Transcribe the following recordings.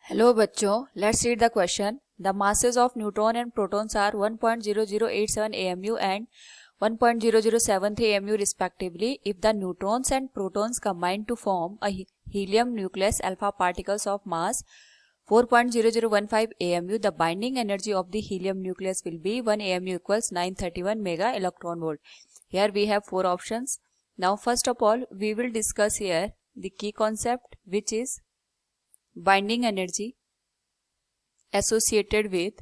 Hello बच्चों, let's read the question. The masses of neutron and protons are 1.0087 AMU and 1.0073 AMU respectively. If the neutrons and protons combine to form a helium nucleus alpha particles of mass 4.0015 AMU, the binding energy of the helium nucleus will be 1 AMU equals 931 mega electron volt. Here we have four options. Now first of all, we will discuss here the key concept, which is binding energy associated with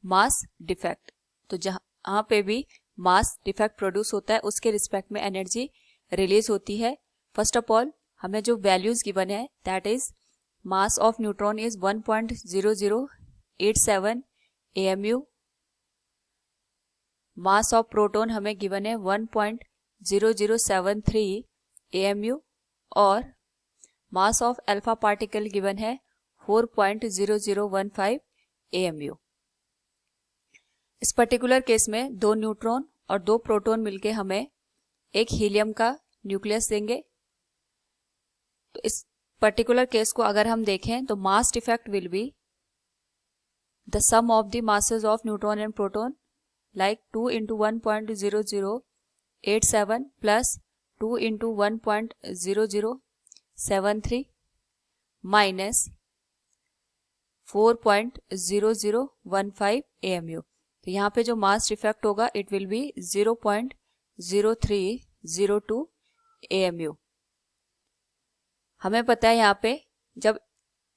mass defect. तो जहाँ पे भी mass defect produce होता है उसके respect में energy release होती है. फर्स्ट ऑफ ऑल हमें जो वैल्यूज गिवन है that is mass of neutron is 1.0087 AMU. Mass of proton हमें गिवन है 1.0073 AMU और mass of alpha particle given है 4.0015 AMU. इस पर्टिकुलर केस में दो न्यूट्रॉन और दो प्रोटॉन मिलके हमें एक हीलियम का न्यूक्लियस देंगे. तो इस पर्टिकुलर केस को अगर हम देखें तो mass defect will be the sum of the masses of neutron and proton, like 2 into 1.0087 plus 2 into 1.0073 minus 4.0015 AMU. तो यहाँ पे जो मास डिफेक्ट होगा इट विल बी 0.0302 AMU. हमें पता है यहाँ पे जब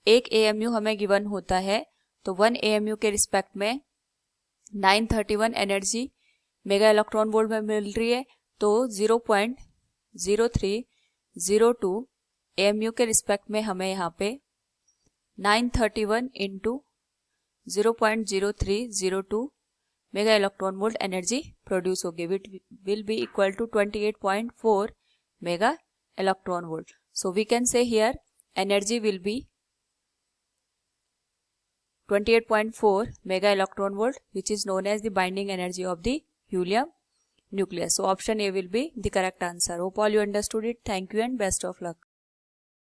एक AMU हमें गिवन होता है तो 1 AMU के रिस्पेक्ट में 931 एनर्जी मेगा इलेक्ट्रॉन वोल्ट में मिल रही है. तो 0.0302 AMU के रिस्पेक्ट में हमें यहाँ पे 931 into 0.0302 mega electron volt energy produce होगी, which will be equal to 28.4 mega electron volt. So we can say here energy will be 28.4 mega electron volt, which is known as the binding energy of the helium nucleus. So option A will be the correct answer. Hope all you understood it. Thank you and best of luck.